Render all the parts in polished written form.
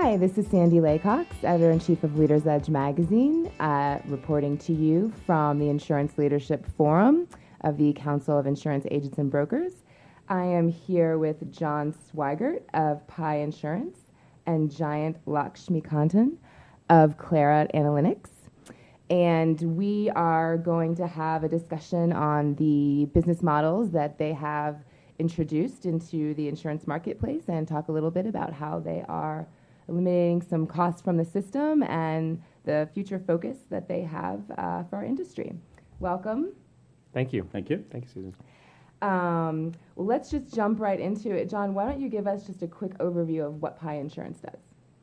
Hi, this is Sandy Laycox, editor-in-chief of Leaders Edge magazine, reporting to you from the Insurance Leadership Forum of the Council of Insurance Agents and Brokers. I am here with John Swigart of Pi Insurance and Jayant Lakshmikanthan of Clara Analytics. And we are going to have a discussion on the business models that they have introduced into the insurance marketplace and talk a little bit about how they are eliminating some costs from the system and the future focus that they have for our industry. Welcome. Thank you. Thank you. Thank you, Susan. Well, let's just jump right into it. John, why don't you give us just a quick overview of what Pi Insurance does?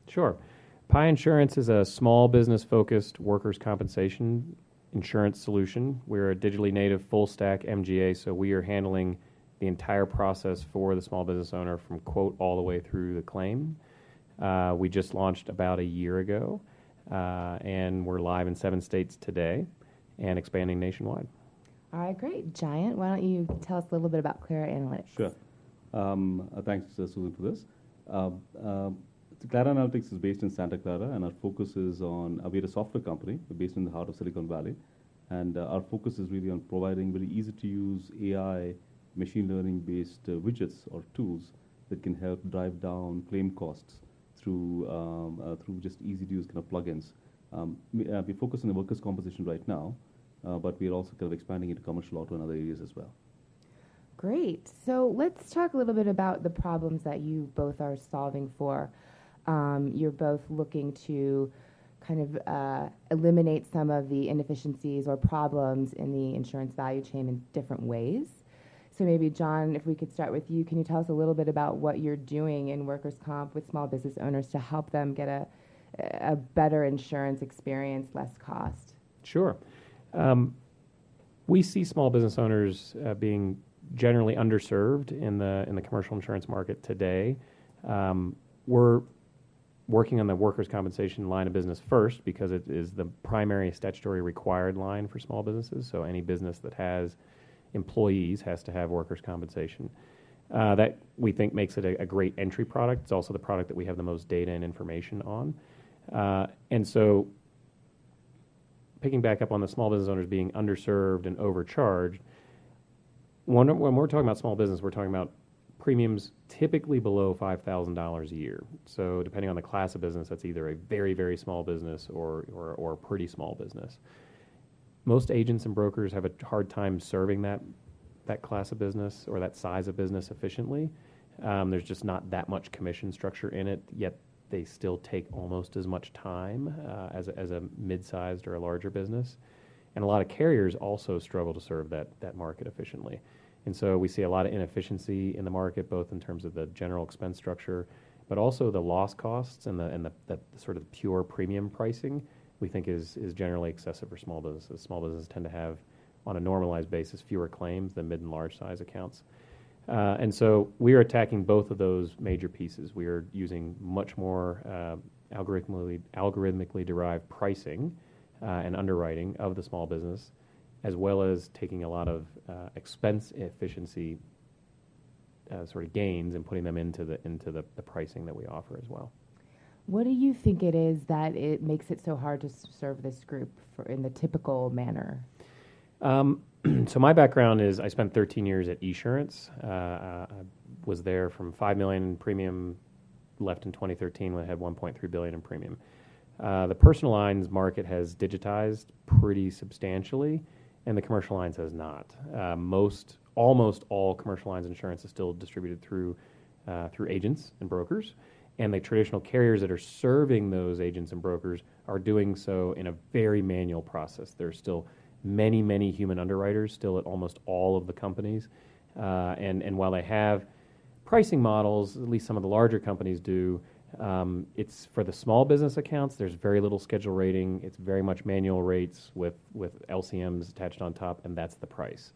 Sure. Pi Insurance is a small business-focused workers' compensation insurance solution. We're a digitally native full-stack MGA, so we are handling the entire process for the small business owner from quote all the way through the claim. We just launched about a year ago, and we're live in 7 states today and expanding nationwide. All right, great. Jayant, why don't you tell us a little bit about Clara Analytics? Sure. Thanks, Susan, for this. Clara Analytics is based in Santa Clara, and our focus is on, we're a software company. We're based in the heart of Silicon Valley, and our focus is really on providing very easy-to-use AI, machine learning-based widgets or tools that can help drive down claim costs through just easy-to-use kind of plugins. We focus on the workers' compensation right now, but we're also kind of expanding into commercial auto and other areas as well. Great. So let's talk a little bit about the problems that you both are solving for. You're both looking to kind of eliminate some of the inefficiencies or problems in the insurance value chain in different ways. So maybe, John, if we could start with you, can you tell us a little bit about what you're doing in workers' comp with small business owners to help them get a better insurance experience, less cost? Sure. We see small business owners being generally underserved in the commercial insurance market today. We're working on the workers' compensation line of business first because it is the primary statutory required line for small businesses. So any business that has employees has to have workers' compensation. That we think makes it a great entry product. It's also the product that we have the most data and information on. And so picking back up on the small business owners being underserved and overcharged, when we're talking about small business, we're talking about premiums typically below $5,000 a year. So depending on the class of business, that's either a very, very small business or a pretty small business. Most agents and brokers have a hard time serving that class of business or that size of business efficiently. There's just not that much commission structure in it, yet they still take almost as much time as a mid-sized or a larger business. And a lot of carriers also struggle to serve that market efficiently. And so we see a lot of inefficiency in the market, both in terms of the general expense structure, but also the loss costs and the sort of pure premium pricing we think is generally excessive for small businesses. Small businesses tend to have, on a normalized basis, fewer claims than mid and large size accounts. And so we are attacking both of those major pieces. We are using much more algorithmically derived pricing and underwriting of the small business, as well as taking a lot of expense efficiency sort of gains and putting them into the pricing that we offer as well. What do you think it is that it makes it so hard to serve this group in the typical manner? So my background is I spent 13 years at Esurance. I was there from $5 million in premium, left in 2013 when it had $1.3 billion in premium. The personal lines market has digitized pretty substantially, and the commercial lines has not. Almost all commercial lines insurance is still distributed through agents and brokers. And the traditional carriers that are serving those agents and brokers are doing so in a very manual process. There's still many, many human underwriters still at almost all of the companies. And while they have pricing models, at least some of the larger companies do, it's for the small business accounts, there's very little schedule rating. It's very much manual rates with LCMs attached on top, and that's the price.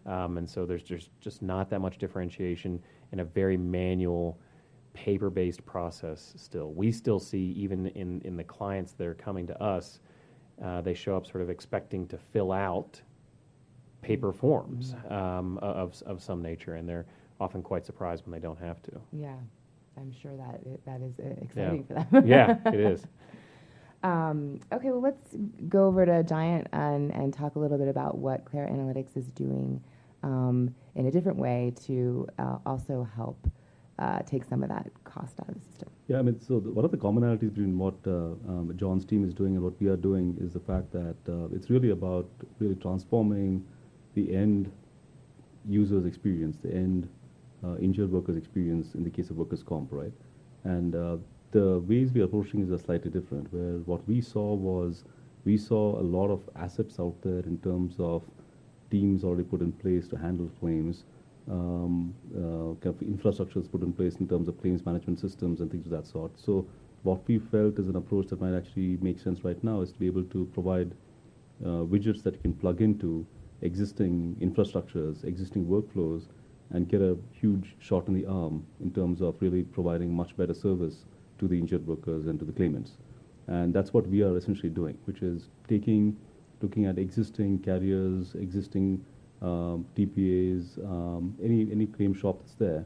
And so there's just not that much differentiation in a very manual paper-based process still. We still see, even in the clients that are coming to us, they show up sort of expecting to fill out paper forms of some nature, and they're often quite surprised when they don't have to. Yeah. I'm sure that is exciting for them. Yeah, it is. Okay, well, let's go over to Jayant and talk a little bit about what Clara Analytics is doing in a different way to also help take some of that cost out of the system. Yeah, I mean, so one of the commonalities between what John's team is doing and what we are doing is the fact that it's really about really transforming the end user's experience, the end injured worker's experience in the case of workers' comp, right? And the ways we are approaching is slightly different, where what we saw a lot of assets out there in terms of teams already put in place to handle claims, kind of infrastructures put in place in terms of claims management systems and things of that sort. So what we felt is an approach that might actually make sense right now is to be able to provide widgets that you can plug into existing infrastructures, existing workflows, and get a huge shot in the arm in terms of really providing much better service to the injured workers and to the claimants. And that's what we are essentially doing, which is looking at existing carriers, existing TPAs, any claim shop that's there,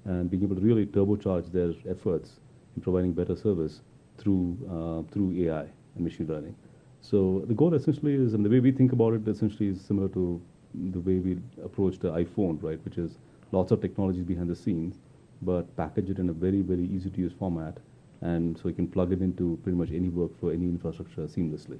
and being able to really turbocharge their efforts in providing better service through AI and machine learning. So the goal essentially is, and the way we think about it essentially is similar to the way we approach the iPhone, right, which is lots of technologies behind the scenes, but package it in a very, very easy to use format, and so you can plug it into pretty much any workflow, any infrastructure seamlessly.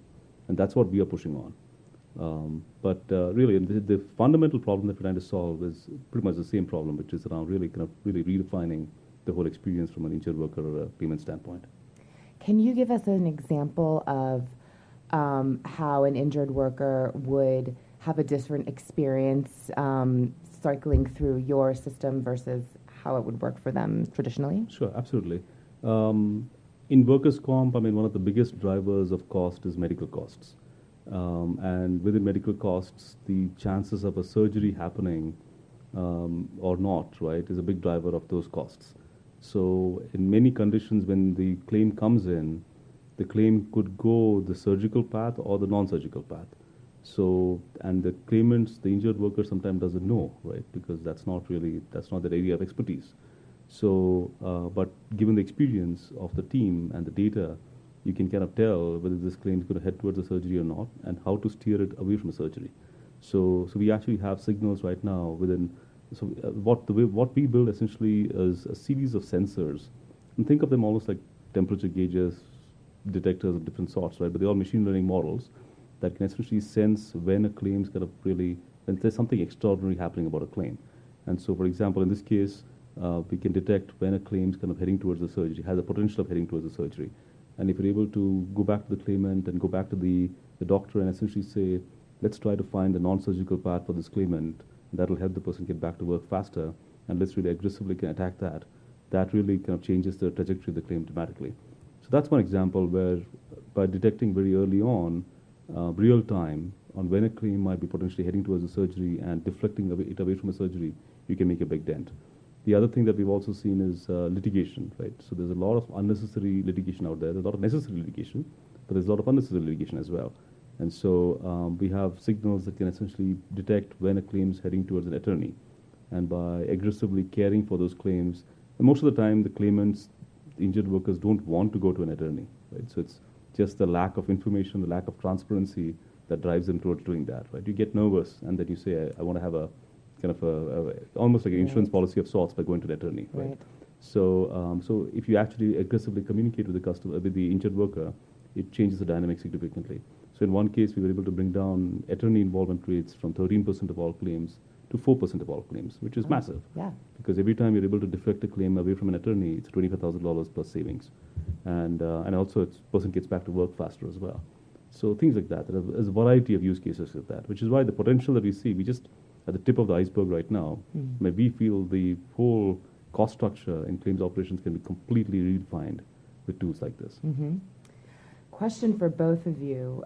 And that's what we are pushing on. But really, the fundamental problem that we're trying to solve is pretty much the same problem, which is around really redefining the whole experience from an injured worker or a payment standpoint. Can you give us an example of how an injured worker would have a different experience cycling through your system versus how it would work for them traditionally? Sure, absolutely. In workers' comp, I mean, one of the biggest drivers of cost is medical costs. And within medical costs, the chances of a surgery happening or not, right, is a big driver of those costs. So in many conditions, when the claim comes in, the claim could go the surgical path or the non-surgical path. So, and the claimants, the injured worker sometimes doesn't know, right, because that's not their area of expertise. So, but given the experience of the team and the data, you can kind of tell whether this claim is going to head towards a surgery or not, and how to steer it away from a surgery. So we actually have signals right now within. So what we build essentially is a series of sensors, and think of them almost like temperature gauges, detectors of different sorts, right? But they're all machine learning models that can essentially sense when a claim is kind of really, when there's something extraordinary happening about a claim. And so, for example, in this case, we can detect when a claim is kind of heading towards the surgery, has a potential of heading towards the surgery. And if you're able to go back to the claimant and go back to the doctor and essentially say, let's try to find a non-surgical path for this claimant, that will help the person get back to work faster, and let's really aggressively attack that. That really kind of changes the trajectory of the claim dramatically. So that's one example where by detecting very early on, real time, on when a claim might be potentially heading towards a surgery and deflecting it away from a surgery, you can make a big dent. The other thing that we've also seen is litigation, right? So there's a lot of unnecessary litigation out there. There's a lot of necessary litigation, but there's a lot of unnecessary litigation as well. And so we have signals that can essentially detect when a claim is heading towards an attorney. And by aggressively caring for those claims, and most of the time the claimants, the injured workers don't want to go to an attorney, right? So it's just the lack of information, the lack of transparency that drives them towards doing that, right? You get nervous, and then you say, I want to have a kind of almost like an insurance policy of sorts by going to the attorney, right? So, so if you actually aggressively communicate with the customer, with the injured worker, it changes the dynamic significantly. So in one case, we were able to bring down attorney involvement rates from 13% of all claims to 4% of all claims, which is massive. Yeah. Because every time you're able to deflect a claim away from an attorney, it's $25,000 plus savings. And also, the person gets back to work faster as well. So things like that. There's a variety of use cases like that, which is why the potential that we see, we just at the tip of the iceberg right now, where we feel the whole cost structure in claims operations can be completely redefined with tools like this. Question for both of you.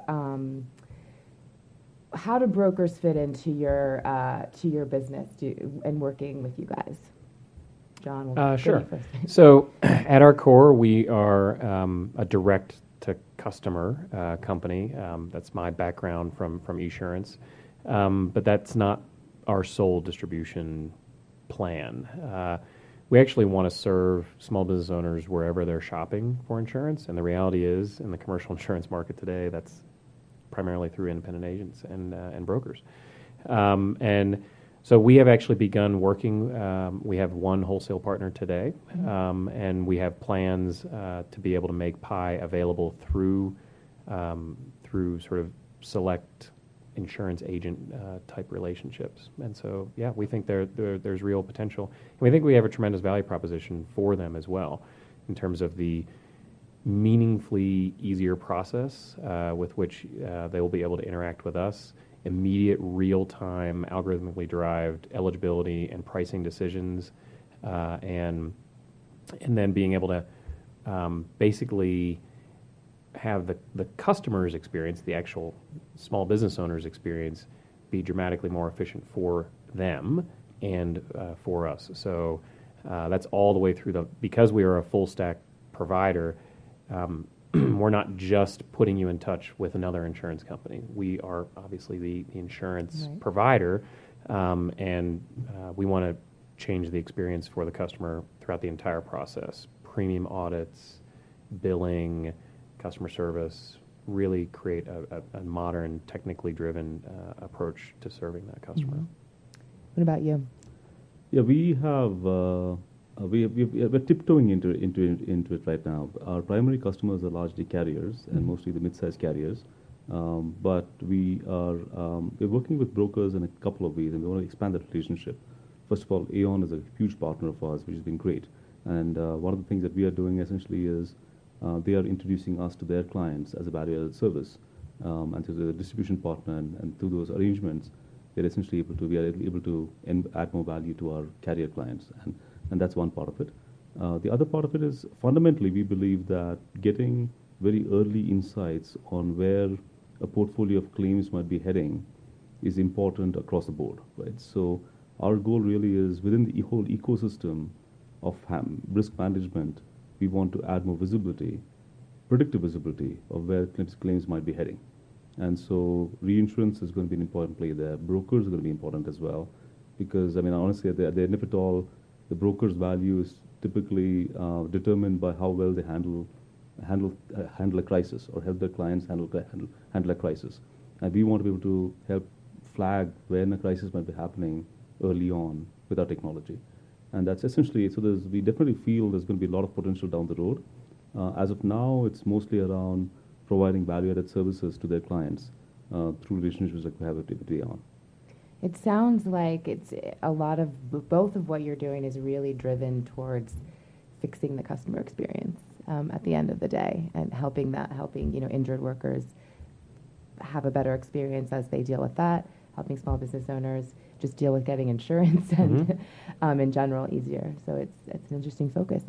How do brokers fit into your business and working with you guys? John, we'll sure. go first. So at our core, we are a direct-to-customer company. That's my background from eSurance. But that's not our sole distribution plan. we actually want to serve small business owners wherever they're shopping for insurance. And the reality is, in the commercial insurance market today, that's primarily through independent agents and brokers. And so we have actually begun working. We have one wholesale partner today, and we have plans to be able to make Pi available through sort of select insurance agent type relationships. And so, yeah, we think there's real potential. And we think we have a tremendous value proposition for them as well, in terms of the meaningfully easier process with which they will be able to interact with us, immediate, real-time, algorithmically derived eligibility and pricing decisions, and then being able to basically have the customer's experience, the actual small business owner's experience, be dramatically more efficient for them and for us. So that's all the way through because we are a full stack provider, we're not just putting you in touch with another insurance company. We are obviously the insurance provider, and we want to change the experience for the customer throughout the entire process. Premium audits, billing, customer service, really create a modern, technically driven approach to serving that customer. Mm-hmm. What about you? Yeah, we have we're tiptoeing into it right now. Our primary customers are largely carriers and mostly the mid-sized carriers, but we're working with brokers in a couple of ways, and we want to expand that relationship. First of all, Aon is a huge partner of ours, which has been great, and one of the things that we are doing essentially is they are introducing us to their clients as a value-added service, and to the distribution partner, and through those arrangements, we are able to add more value to our carrier clients, and that's one part of it. The other part of it is fundamentally we believe that getting very early insights on where a portfolio of claims might be heading is important across the board, right? So our goal really is within the whole ecosystem of risk management, we want to add more visibility, predictive visibility of where claims might be heading. And so reinsurance is going to be an important play there. Brokers are going to be important as well, because, I mean, honestly, at the end of it all, the broker's value is typically determined by how well they handle a crisis or help their clients handle a crisis. And we want to be able to help flag when a crisis might be happening early on with our technology. And that's essentially, so we definitely feel there's going to be a lot of potential down the road. As of now, it's mostly around providing value-added services to their clients through relationships like we have with Aon. It sounds like it's a lot of, both of what you're doing is really driven towards fixing the customer experience at the end of the day, and helping injured workers have a better experience as they deal with that, helping small business owners just deal with getting insurance and in general easier. So it's an interesting focus.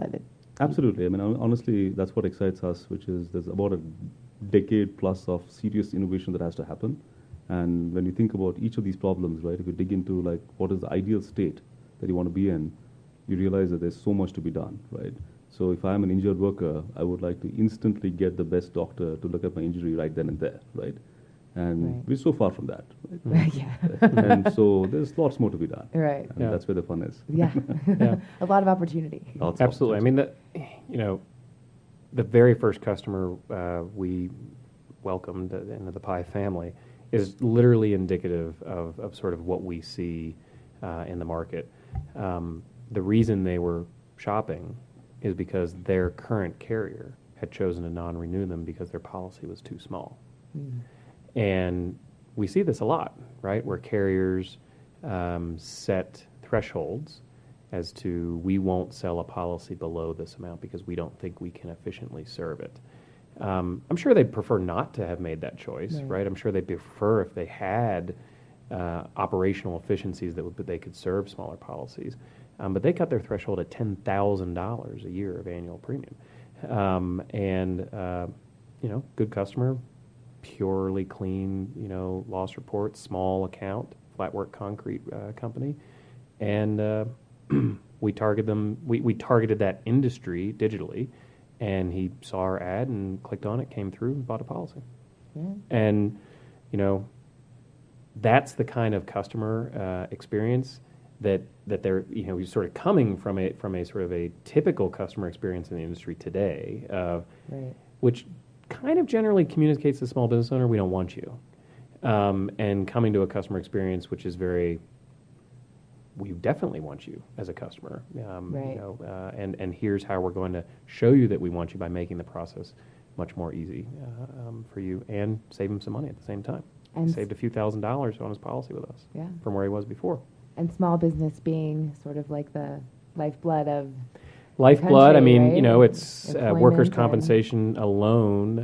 Absolutely. I mean, honestly, that's what excites us, which is there's about a decade plus of serious innovation that has to happen. And when you think about each of these problems, right, if you dig into like what is the ideal state that you want to be in, you realize that there's so much to be done, right? So if I'm an injured worker, I would like to instantly get the best doctor to look at my injury right then and there, right? And we're so far from that, right? Yeah. And so there's lots more to be done. Right. And that's where the fun is. Yeah. A lot of opportunity. Absolutely. I mean, the very first customer we welcomed into the Pi family is literally indicative of sort of what we see in the market. The reason they were shopping is because their current carrier had chosen to non-renew them because their policy was too small. And we see this a lot, right, where carriers set thresholds as to we won't sell a policy below this amount because we don't think we can efficiently serve it. I'm sure they'd prefer not to have made that choice, right? I'm sure they'd prefer if they had operational efficiencies that they could serve smaller policies. But they cut their threshold at $10,000 a year of annual premium. Good customer, purely clean, loss report, small account, flat work concrete company. And we targeted that industry digitally, and he saw our ad and clicked on it, came through, and bought a policy. Yeah. And, that's the kind of customer experience that they're, you're sort of coming from a sort of a typical customer experience in the industry today, Right. which kind of generally communicates to the small business owner, we don't want you. And coming to a customer experience which is very, we definitely want you as a customer. Right. And here's how we're going to show you that we want you by making the process much more easy for you and save him some money at the same time. And He saved a few $1,000s on his policy with us Yeah. from where he was before. And small business being sort of like the lifeblood of Lifeblood, country, I mean, right? it's Employment workers' and- compensation alone.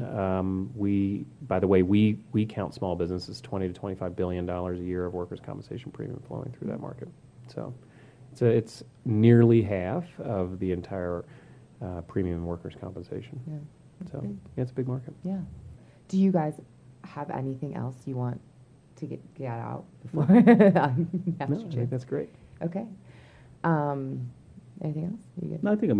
By the way, we count small businesses $20 to $25 billion a year of workers' compensation premium flowing through that market. So it's nearly half of the entire premium workers' compensation. Yeah. That's So big. yeah, it's a big market. Yeah. Do you guys have anything else you want to get out before I No, asked I you? think that's great. Okay. Anything else? You good? No, I think, I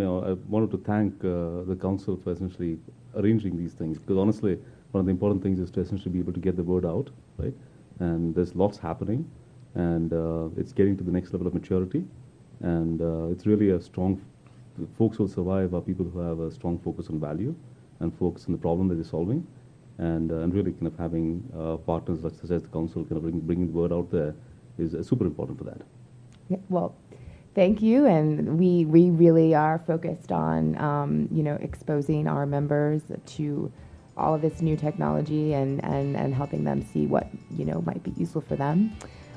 wanted to thank the council for essentially arranging these things, because honestly, one of the important things is to essentially be able to get the word out, right? And there's lots happening, and it's getting to the next level of maturity, and it's really a strong, folks who will survive are people who have a strong focus on value and focus on the problem that they're solving, and really kind of having partners such as the council kind of bringing the word out there is super important for that. Yeah, well, thank you, and we really are focused on exposing our members to all of this new technology and helping them see what might be useful for them.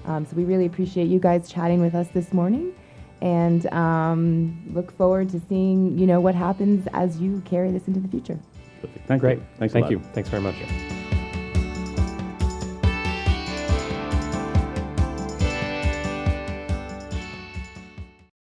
So we really appreciate you guys chatting with us this morning, and look forward to seeing what happens as you carry this into the future. Perfect. Thank Great. you. Thanks a Thank lot. you. Thanks very much.